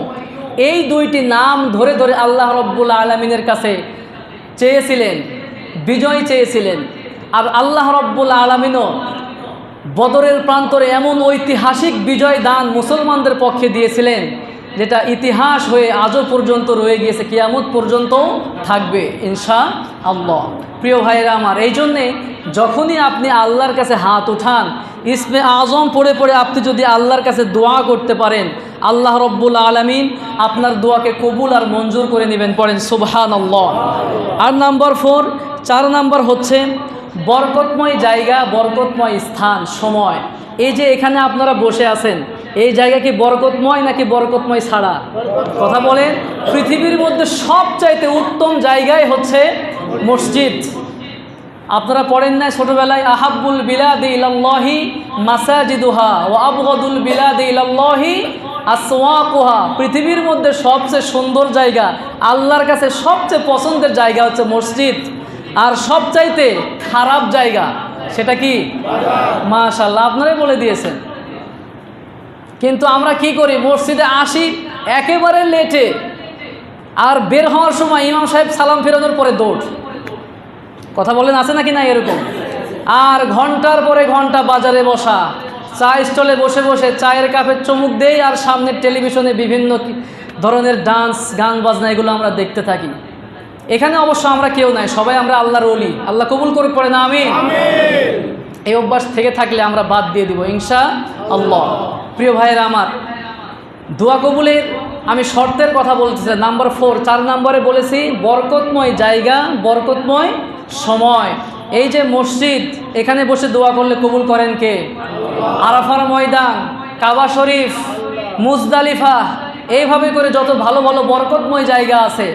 এই দুইটি নাম ধরে ধরে আল্লাহ রাব্বুল আলামিনের কাছে চেয়েছিলেন, বিজয় চেয়েছিলেন। আর আল্লাহ রাব্বুল আলামিনও বদরের প্রান্তরে এমন ঐতিহাসিক বিজয় দান মুসলমানদের পক্ষে দিয়েছিলেন, যেটা ইতিহাস হয়ে আজও পর্যন্ত রয়ে গিয়েছে, কিয়ামত পর্যন্ত থাকবে ইনশাআল্লাহ। প্রিয় ভাইয়েরা আমার, এই জন্যে যখনই আপনি আল্লাহর কাছে হাত উঠান, ইসমে আজম পড়ে পড়ে আপনি যদি আল্লাহর কাছে দোয়া করতে পারেন, আল্লাহ রাব্বুল আলামিন আপনার দোয়াকে কবুল আর মঞ্জুর করে নেবেন। পড়েন সুবহানাল্লাহ। আর নাম্বার 4, 4 নাম্বার হচ্ছে বরকতময় জায়গা, বরকতময় স্থান, সময়। এই যে এখানে আপনারা বসে আছেন, এই জায়গা কি বরকতময় নাকি বরকতময় ছাড়া? কথা বলেন। পৃথিবীর মধ্যে সবচাইতে উত্তম জায়গায় হচ্ছে মসজিদ। আপনারা পড়েন না ছোটবেলায়, আহাব্বুল বিলাদি ইলাল্লাহি মাসাজিদুহা ওয়া আবগাদুল বিলাদি ইলাল্লাহি আসওয়াকুহা। পৃথিবীর মধ্যে সবচেয়ে সুন্দর জায়গা, আল্লাহর কাছে সবচেয়ে পছন্দের জায়গা হচ্ছে মসজিদ। আর সবচাইতে খারাপ জায়গা সেটা কি? মাশাআল্লাহ, আপনারাই বলে দিয়েছেন। কিন্তু আমরা কি করি? মসজিদে আসি একেবারে লেটে, আর বের হওয়ার সময় ইমাম সাহেব সালাম ফেরানোর পরে দৌড়। কথা বলেন, আছে নাকি না এরকম? আর ঘন্টার পরে ঘন্টা বাজারে বসা, চা স্টলে বসে বসে চায়ের কাপে চুমুক দেই, আর সামনের টেলিভিশনে বিভিন্ন ধরনের ডান্স, গান বাজনা, এগুলো আমরা দেখতে থাকি। এখানে অবশ্য আমরা কেউ নাই, সবাই আমরা আল্লাহর ওলি। আল্লাহ কবুল করে পড়ে না আমিন। এই অভ্যাস থেকে থাকলে আমরা বাদ দিয়ে দিব ইনশাআল্লাহ। প্রিয় ভাইয়েরা আমার, দোয়া কবুলের আমি শর্তের কথা বলতেছি। নাম্বার 4, 4 নম্বরে বলেছি বরকতময় জায়গা, বরকতময় সময়। এই যে মসজিদ, এখানে বসে দোয়া করলে কবুল করেন কে? আরাফার ময়দান, কাবা শরীফ, মুজদালিফা, এইভাবে করে যত ভালো ভালো বরকতময় জায়গা আছে,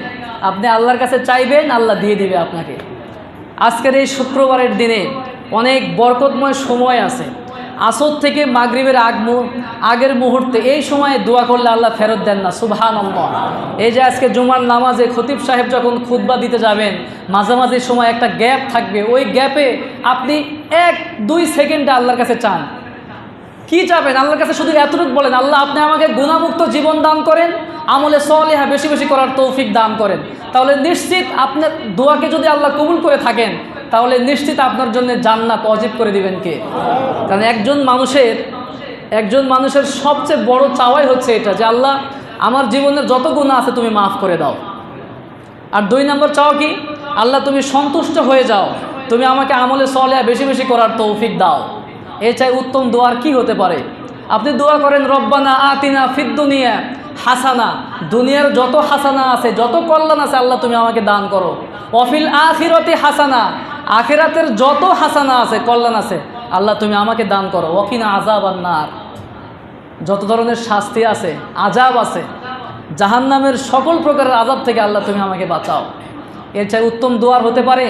আপনি আল্লাহর কাছে চাইবেন, আল্লাহ দিয়ে দিবে আপনাকে। আজকের এই শুক্রবারের দিনে অনেক বরকতময় সময় আছে। আসর থেকে মাগরিবের আগের মুহূর্তে এই সময়ে দোয়া করলে আল্লাহ ফেরত দেন না। সুবহানাল্লাহ। এই যে আজকে জুমার নামাজে খতিব সাহেব যখন খুতবা দিতে যাবেন, মাঝামাঝি সময় একটা গ্যাপ থাকবে, ওই গ্যাপে আপনি 1-2 সেকেন্ডে আল্লাহর কাছে চান। কি চাবেন? আল্লাহর কাছে শুধু এতটুকু বলেন, আল্লাহ আপনি আমাকে গুনাহমুক্ত জীবন দান করেন, আমলে সলিহা বেশি বেশি করার তৌফিক দান করেন। তাহলে নিশ্চিত আপনার দোয়াকে যদি আল্লাহ কবুল করে থাকেন, তাহলে নিশ্চিত আপনার জন্য জান্নাত ওয়াজিব করে দিবেন কে? কারণ একজন মানুষের সবচেয়ে বড় চাওয়াই হচ্ছে এটা, যে আল্লাহ আমার জীবনের যত গুনাহ আছে তুমি মাফ করে দাও। আর 2 নম্বর চাও কি? আল্লাহ তুমি সন্তুষ্ট হয়ে যাও, তুমি আমাকে আমলে সলিহা বেশি বেশি করার তৌফিক দাও। এর চাই উত্তম দোয়ার কি হতে পারে? আপনি দোয়া করেন রব্বানা আতিনা ফিদ দুনিয়া হাসানা, দুনিয়ার যত হাসানা আছে, যত কল্যাণ আছে, আল্লাহ তুমি আমাকে দান করো। ওয়াফিল আখিরাতি হাসানা, আখিরাতের যত হাসানা আছে, কল্যাণ আছে, আল্লাহ তুমি আমাকে দান করো। ওয়াকিনা আযাবান নার, যত ধরনের শাস্তি আছে, আযাব আছে, জাহান্নামের সকল প্রকারের আযাব থেকে আল্লাহ তুমি আমাকে বাঁচাও। এর চাই উত্তম দোয়ার হতে পারে?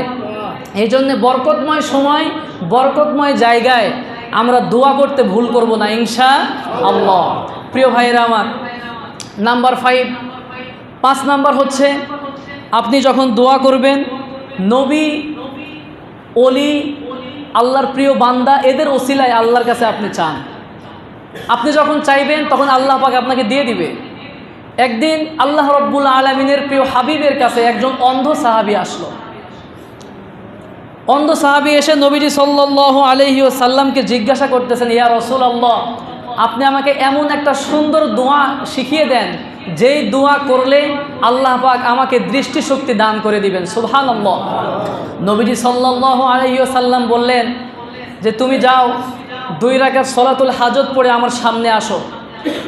এই জন্যে বরকতময় সময়, বরকতময় জায়গায় আমরা দোয়া করতে ভুল করব না ইনশাআল্লাহ। প্রিয় ভাইয়েরা আমার, নাম্বার 5 নাম্বার হচ্ছে আপনি যখন দোয়া করবেন নবী, ওলি, আল্লাহর প্রিয় বান্দা এদের ওসিলায় আল্লাহর কাছে আপনি চান। আপনি যখন চাইবেন তখন আল্লাহ পাক আপনাকে দিয়ে দিবে। একদিন আল্লাহ রব্বুল আলামিনের প্রিয় হাবিবের কাছে একজন অন্ধ সাহাবী আসলো। অন্ধ সাহাবী এসে নবীজি সাল্লাল্লাহু আলাইহি ওয়াসাল্লামকে জিজ্ঞাসা করতেছেন, ইয়া রাসূলুল্লাহ, আপনি আমাকে এমন একটা সুন্দর দোয়া শিখিয়ে দেন যেই দোয়া করলে আল্লাহ পাক আমাকে দৃষ্টিশক্তি দান করে দিবেন। সুবহানাল্লাহ। নবীজি সাল্লাল্লাহু আলাইহি ওয়াসাল্লাম বললেন যে তুমি যাও 2 রাকাত সলাতুল হাজত পড়ে আমার সামনে আসো।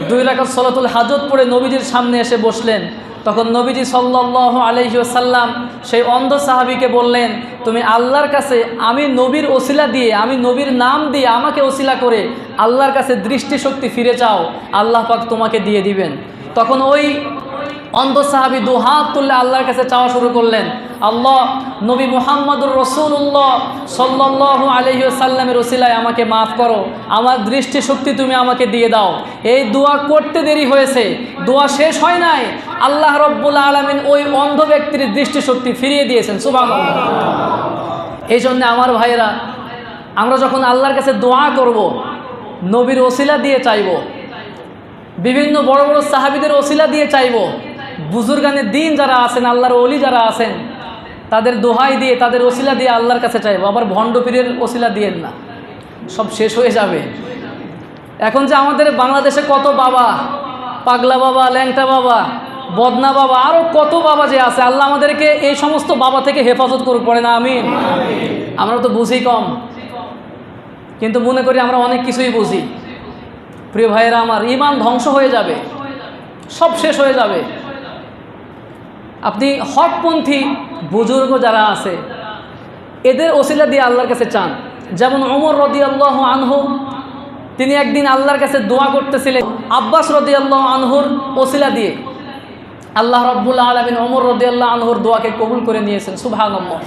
2 রাকাত সলাতুল হাজত পড়ে নবীজির সামনে এসে বসলেন। তখন নবীজি সাল্লাল্লাহু আলাইহি ওয়াসাল্লাম সেই অন্ধ সাহাবীকে বললেন, তুমি আল্লাহর কাছে আমি নবীর ওসিলা দিয়ে, আমি নবীর নাম দিয়ে আমাকে ওসিলা করে আল্লাহর কাছে দৃষ্টিশক্তি ফিরে চাও, আল্লাহ পাক তোমাকে দিয়ে দিবেন। তখন ওই অন্ধ সাহাবী 2 হাত তুলে আল্লাহর কাছে চাওয়া শুরু করলেন, আল্লাহ, নবী মুহাম্মদুর রাসূলুল্লাহ সাল্লাল্লাহু আলাইহি ওয়াসাল্লামের ওসিলায় আমাকে মাফ করো, আমার দৃষ্টিশক্তি তুমি আমাকে দিয়ে দাও। এই দোয়া করতে দেরি হয়েছে, দোয়া শেষ হয় নাই, আল্লাহ রব্বুল আলামিন ওই অন্ধ ব্যক্তির দৃষ্টিশক্তি ফিরিয়ে দিয়েছেন। সুবহানাল্লাহ। এই জন্য আমার ভাইয়েরা, আমরা যখন আল্লাহর কাছে দোয়া করব নবীর ওসিলা দিয়ে চাইব, বিভিন্ন বড় বড় সাহাবীদের ওসিলা দিয়ে চাইব, বুজুর্গানের দিন যারা আছেন, আল্লাহর ওলি যারা আছেন তাদের দোহাই দিয়ে, তাদের ওসিলা দিয়ে আল্লাহর কাছে চাইব। আবার ভণ্ড পীরের ওসিলা দিয়েন না, সব শেষ হয়ে যাবে। এখন যে আমাদের বাংলাদেশে কত বাবা, পাগলা বাবা, ল্যাংটা বাবা, বদনা বাবা, আরও কত বাবা যে আছে, আল্লাহ আমাদেরকে এই সমস্ত বাবা থেকে হেফাজত করুক, পড়ে না আমিন। আমরা তো বুঝি কম, কিন্তু মনে করি আমরা অনেক কিছুই বুঝি। প্রিয় ভাইয়েরা আমার, ঈমান ধ্বংস হয়ে যাবে, সব শেষ হয়ে যাবে। আপনি হকপন্থী বুজুর্গ যারা আছে এদের ওসিলা দিয়ে আল্লাহর কাছে চান। যেমন ওমর রাদিয়াল্লাহু আনহু, তিনি একদিন আল্লাহর কাছে দোয়া করতেছিলেন আব্বাস রাদিয়াল্লাহু আনহুর ওসিলা দিয়ে। আল্লাহ রাব্বুল আলামিন ওমর রাদিয়াল্লাহু আনহুর দোয়াকে কবুল করে নিয়েছেন। সুবহানাল্লাহ।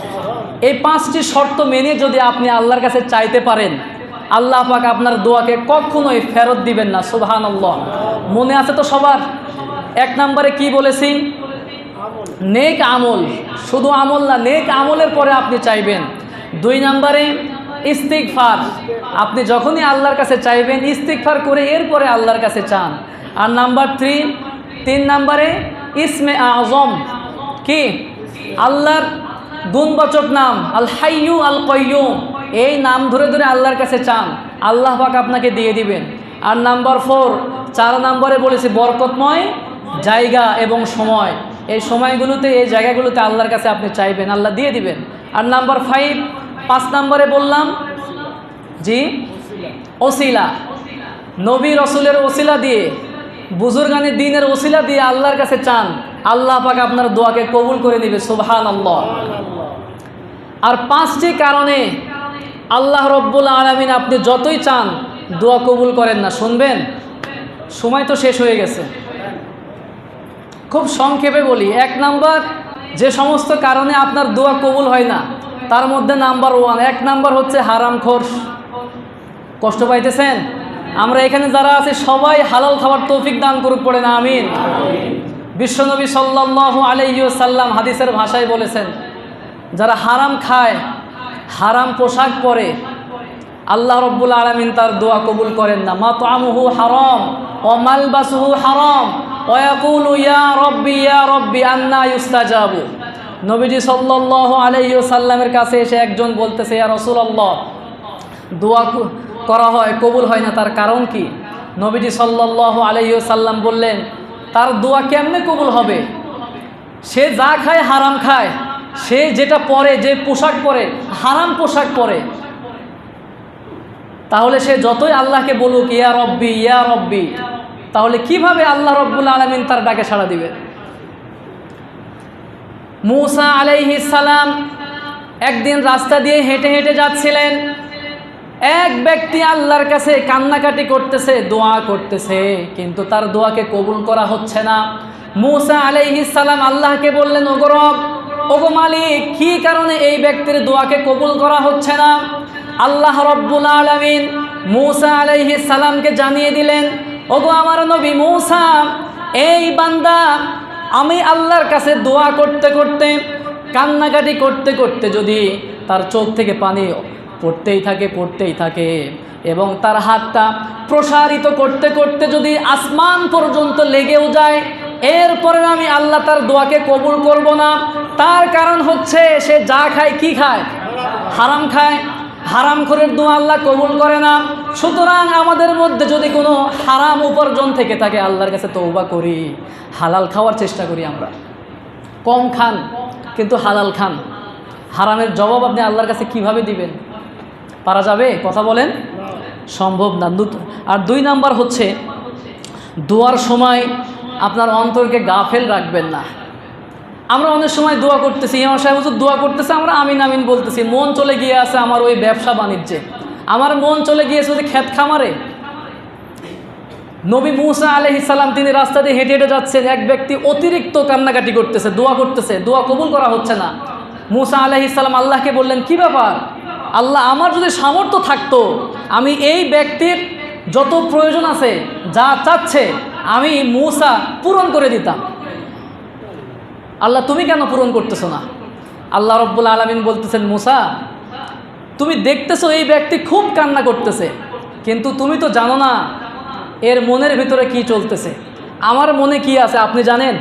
এই 5টি শর্ত মেনে যদি আপনি আল্লাহর কাছে চাইতে পারেন, আল্লাহ পাক আপনার দোয়াকে কখনোই ফেরত দিবেন না। সুবহানাল্লাহ। মনে আছে তো সবার? 1 নম্বরে কি বলেছি? নেক আমল, শুধু আমল না, নেক আমলের পরে আপনি চাইবেন। 2 নম্বরে ইস্তিগফার, আপনি যখনই আল্লাহর কাছে চাইবেন ইস্তিগফার করে এরপরে আল্লাহর কাছে চান। আর নাম্বার 3 নম্বরে ইসমে আযম, কি? আল্লাহর গুণবাচক নাম আল হাইয়ু আল কাইয়ুম, এই নাম ধরে ধরে আল্লাহর কাছে চান, আল্লাহ পাক আপনাকে দিয়ে দিবেন। আর নাম্বার 4 নম্বরে বলেছি বরকতময় জায়গা এবং সময়, এই সময়গুলোতে, এই জায়গাগুলোতে আল্লাহর কাছে আপনি চাইবেন, আল্লাহ দিয়ে দিবেন। আর নাম্বার 5 নম্বরে বললাম জি ওসিলা, নবী রসুলের ওসিলা দিয়ে, বুজুর্গানের দিনের ওসিলা দিয়ে আল্লাহর কাছে চান, আল্লাহ পাক আপনার দোয়াকে কবুল করে নেবে। সুবহানাল্লাহ। আর 5টি কারণে আল্লাহ রব্বুল আলামিন আপনি যতই চান দোয়া কবুল করেন না। শুনবেন, সময় তো শেষ হয়ে গেছে, খুব সংক্ষেপে বলি। 1 নাম্বার, যে সমস্ত কারণে আপনার দোয়া কবুল হয় না তার মধ্যে নাম্বার 1 নাম্বার হচ্ছে হারামখোর। কষ্ট পাইতেছেন? আমরা এখানে যারা আছি সবাই হালাল খাবার তৌফিক দান করুক, পড়ে না আমিন। বিশ্বনবী সাল্লাল্লাহু আলাইহি ওয়াসাল্লাম হাদিসের ভাষায় বলেছেন, যারা হারাম খায়, হারাম পোশাক পরে, আল্লাহ রব্বুল আলামিন তার দোয়া কবুল করেন না। মাতআমুহু হারাম ওয়া মালবাসুহু হারাম ওয়া ইয়াকুলু ইয়া রাব্বি আন্না ইউস্তাজাবু। নবীজি সাল্লাল্লাহু আলাইহি ওয়াসাল্লামের কাছে এসে একজন বলতেছে, ইয়া রাসূলুল্লাহ, দোয়া করা হয় কবুল হয় না, তার কারণ কি? নবীজি সাল্লাল্লাহু আলাইহি ওয়াসাল্লাম বললেন, তার দোয়া কেমনে কবুল হবে? সে যা খায় হারাম খায়, সে যেটা পরে, যে পোশাক পরে হারাম পোশাক পরে, তাহলে সে যতই আল্লাহকে বলুক ইয়া রব্বি, তাহলে কিভাবে আল্লাহ রব্বুল আলামিন তার ডাকে সাড়া দিবে? মূসা আলাইহিস সালাম একদিন রাস্তা দিয়ে হেঁটে হেঁটে যাচ্ছিলেন, এক ব্যক্তি আল্লাহর কাছে কান্নাকাটি করতেছে, দোয়া করতেছে, কিন্তু তার দোয়াকে কবুল করা হচ্ছে না। মূসা আলাইহিস সালাম আল্লাহকে বললেন, ওগো রব, ওগো মালিক, কি কারণে এই ব্যক্তির দোয়াকে কবুল করা হচ্ছে না? আল্লাহ রব্বুল আলামিন মূসা আলাইহিস সালামকে জানিয়ে দিলেন, ওগো আমার নবী মূসা, এই বান্দা আমি আল্লাহর কাছে দোয়া করতে করতে, কান্নাকাটি করতে করতে যদি তার চোখ থেকে পানি পড়তেই থাকে এবং তার হাতটা প্রসারিত করতে করতে যদি আসমান পর্যন্ত লেগেও যায়, এরপরে আমি আল্লাহ তার দোয়াকে কবুল করব না। তার কারণ হচ্ছে সে যা খায়, কি খায়? হারাম খায়। হারামখোরের দোয়া আল্লাহ কবুল করে না। সুতরাং আমাদের মধ্যে যদি কোনো হারাম উপার্জন থেকে থাকে, আল্লাহর কাছে তওবা করি, হালাল খাওয়ার চেষ্টা করি। আমরা কম খান কিন্তু হালাল খান। হারামের জবাব আপনি আল্লাহর কাছে কিভাবে দিবেন? পারা যাবে? কথা বলেন, সম্ভব না। আর 2 নাম্বার হচ্ছে, দোয়ার সময় আপনার অন্তরকে গাফেল রাখবেন না। আমরা অনেক সময় দোয়া করতেছি, ইমাম সাহেব হুজুর দোয়া করতেছে, আমরা আমিন আমিন বলতেছি, মন চলে গিয়ে আছে আমার ওই ব্যবসা বাণিজ্যে, আমার মন চলে গিয়েছে ওই ক্ষেত খামারে। নবী মূসা আলাইহিস সালাম তিনি রাস্তা দিয়ে হেঁটে হেঁটে যাচ্ছেন, এক ব্যক্তি অতিরিক্ত কান্নাকাটি করতেছে, দোয়া করতেছে, দোয়া কবুল করা হচ্ছে না। মূসা আলাইহিস সালাম আল্লাহকে বললেন, কি ব্যাপার আল্লাহ, আমার যদি সামর্থ্য থাকতো আমি এই ব্যক্তির যত প্রয়োজন আছে, যা চাচ্ছে, আমি মূসা পূরণ করে দিতাম। আল্লাহ তুমি কেন পূরণ করতেছো না? আল্লাহ রব্বুল আলামিন বলতেছেন, মূসা তুমি দেখতেছো এই ব্যক্তি খুব কান্না করতেছে, কিন্তু তুমি তো জানো না এর মনের ভিতরে কি চলতেছে। আমার মনে কি আছে আপনি জানেন,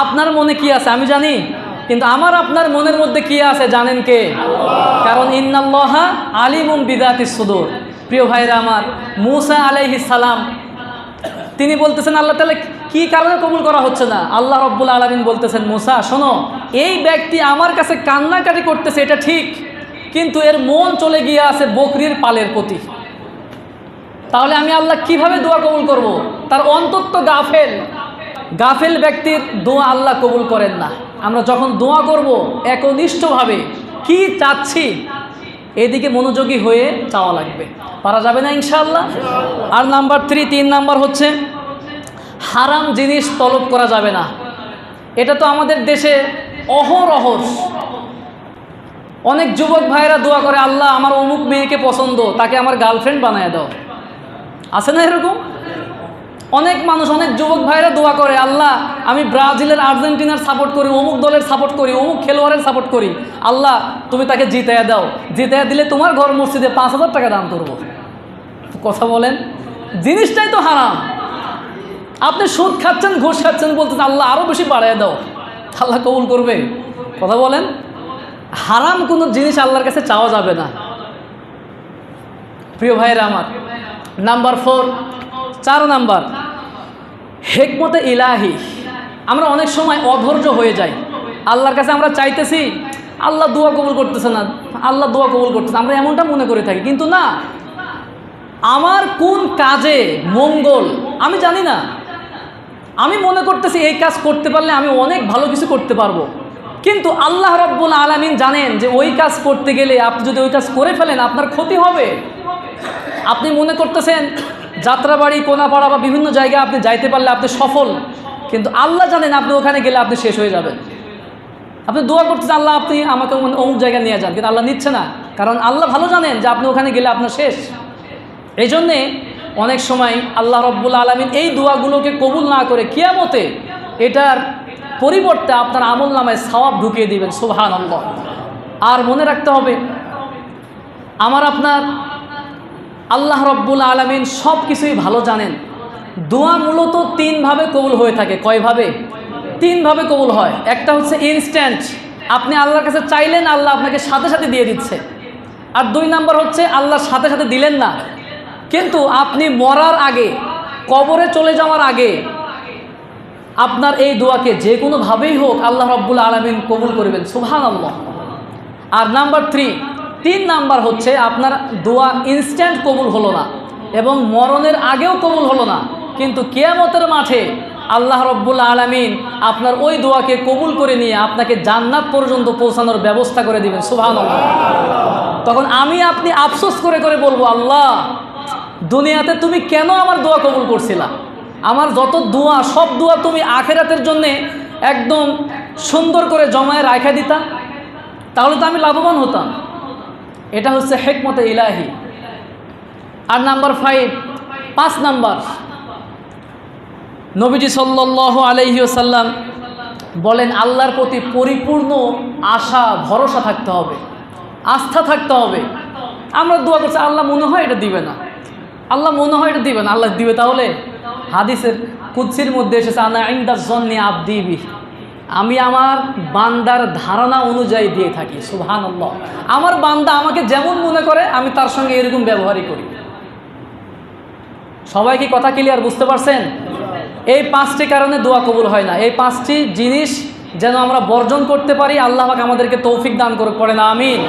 আপনার মনে কি আছে আমি জানি, কিন্তু আমার আপনার মনের মধ্যে কি আছে জানেন কে? কারণ ইন্নাল্লাহা আলিমুম বিযাতিস সুদূর। প্রিয় ভাইরা আমার, মূসা আলাইহিস সালাম তিনি বলতেছেন আল্লাহ তাআলা কি কারণে কবুল করা হচ্ছে না? আল্লাহ রব্বুল আলামিন বলতেছেন, মূসা শোনো, এই ব্যক্তি আমার কাছে কান্নাকাটি করতেছে এটা ঠিক, কিন্তু এর মন চলে গিয়ে আছে বকরির পালের প্রতি। তাহলে আমি আল্লাহ কিভাবে দোয়া কবুল করব? তার অন্তর তো গাফেল। গাফেল ব্যক্তির দোয়া আল্লাহ কবুল করেন না। আমরা যখন দোয়া করব একনিষ্ঠভাবে কি চাচ্ছি এদিকে মনোযোগী হয়ে চাওয়া লাগবে। পারা যাবে না ইনশাআল্লাহ। আর নাম্বার 3 নাম্বার হচ্ছে, হারাম জিনিস তলব করা যাবে না। এটা তো আমাদের দেশে অহরহ অনেক যুবক ভাইরা দোয়া করে, আল্লাহ আমার অমুক মেয়েকে পছন্দ, তাকে আমার গার্লফ্রেন্ড বানায় দাও। আছে না এরকম? অনেক মানুষ, অনেক যুবক ভাইরা দোয়া করে, আল্লাহ আমি ব্রাজিলের, আর্জেন্টিনার সাপোর্ট করি, অমুক দলের সাপোর্ট করি, অমুক খেলোয়াড়ের সাপোর্ট করি, আল্লাহ তুমি তাকে জিতাইয়া দাও, জিতাইয়া দিলে তোমার ঘর মসজিদে 5000 টাকা দান করবো। কথা বলেন, জিনিসটাই তো হারাম। আপনি সুদ খাচ্ছেন, ঘুষ খাচ্ছেন, বলতেছেন আল্লাহ আরও বেশি বাড়াইয়া দাও, আল্লাহ কবুল করবে? কথা বলেন, হারাম কোনো জিনিস আল্লাহর কাছে চাওয়া যাবে না। প্রিয় ভাইরা আমার, নাম্বার 4 নাম্বার, হিকমতে ইলাহি। আমরা অনেক সময় অধৈর্য হয়ে যাই, আল্লাহর কাছে আমরা চাইতেছি, আল্লাহ দোয়া কবুল করতেছে না, আল্লাহ দোয়া কবুল করতেছে, আমরা এমনটা মনে করে থাকি। কিন্তু না, আমার কোন কাজে মঙ্গল আমি জানি না। আমি মনে করতেছি এই কাজ করতে পারলে আমি অনেক ভালো কিছু করতে পারবো, কিন্তু আল্লাহ রব্বুল আলামিন জানেন যে ওই কাজ করতে গেলে আপনি যদি ওই কাজ করে ফেলেন আপনার ক্ষতি হবে। আপনি মনে করতেছেন যাত্রাবাড়ি, কোনাপাড়া বা বিভিন্ন জায়গায় আপনি যাইতে পারলে আপনি সফল, কিন্তু আল্লাহ জানেন আপনি ওখানে গেলে আপনি শেষ হয়ে যাবেন। আপনি দোয়া করতেছেন আল্লাহ আপনি আমাকে অমুক জায়গায় নিয়ে যান, কিন্তু আল্লাহ নিচ্ছে না, কারণ আল্লাহ ভালো জানেন যে আপনি ওখানে গেলে আপনার শেষ। এই জন্যে অনেক সময় আল্লাহ রব্বুল আলামিন এই দোয়াগুলোকে কবুল না করে কিয়ামতে এটার পরিবর্তে আপনার আমল নামায় সওয়াব ঢুকিয়ে দিবেন। সুবহানাল্লাহ। আর মনে রাখতে হবে, আমার আপনার আল্লাহ রব্বুল আলামিন সব কিছুই ভালো জানেন। দোয়া মূলত 3 ভাবে কবুল হয়ে থাকে। কয়ভাবে? 3 ভাবে কবুল হয়। একটা হচ্ছে ইনস্ট্যান্ট, আপনি আল্লাহর কাছে চাইলেন, আল্লাহ আপনাকে সাথে সাথে দিয়ে দিচ্ছে। আর 2 নাম্বার হচ্ছে আল্লাহর সাথে সাথে দিলেন না, কিন্তু আপনি মরার আগে, কবরে চলে যাওয়ার আগে আপনার এই দোয়াকে যে কোনোভাবেই হোক আল্লাহ রব্বুল আলামিন কবুল করবেন। সুবহানাল্লাহ। আর নাম্বার 3 নাম্বার হচ্ছে আপনার দোয়া ইনস্ট্যান্ট কবুল হলো না এবং মরণের আগেও কবুল হলো না, কিন্তু কিয়ামতের মাঠে আল্লাহ রব্বুল আলামিন আপনার ওই দোয়াকে কবুল করে নিয়ে আপনাকে জান্নাত পর্যন্ত পৌঁছানোর ব্যবস্থা করে দিবেন। সুবহানাল্লাহ। তখন আমি আপনি আফসোস করে করে বলবো, আল্লাহ দুনিয়াতে তুমি কেন আমার দোয়া কবুল করছিলা? আমার যত দোয়া, সব দোয়া তুমি আখিরাতের জন্যে একদম সুন্দর করে জমায়ে রাখা দিতা, তাহলে তো আমি লাভবান হতাম। এটা হচ্ছে হিকমতে ইলাহি। আর নাম্বার 5, 5 নাম্বার, নবীজি সাল্লাল্লাহু আলাইহি ওয়াসাল্লাম বলেন আল্লাহর প্রতি পরিপূর্ণ আশা ভরসা থাকতে হবে, আস্থা থাকতে হবে। আমরা দোয়া করছি আল্লাহ মনে হয় এটা দিবে না, আল্লাহ মনে হয় এটা দিবে না, আল্লাহ দিবে। তাহলে হাদিসের কুদসির মধ্যে এসেছে আনা ইনদা যন্নি আবদি বি, আমি আমার বান্দার ধারণা অনুযায়ী দিয়ে থাকি। সুবহানাল্লাহ, আমার বান্দা আমাকে যেমন মনে করে আমি তার সঙ্গে এরকম ব্যবহারই করি। সবাই কি কথা ক্লিয়ার, বুঝতে পারছেন? এই 5টি কারণে দোয়া কবুল হয় না। এই 5টি জিনিস যেন আমরা বর্জন করতে পারি, আল্লাহ পাক আমাদেরকে তৌফিক দান করে, পড়েন আমিন।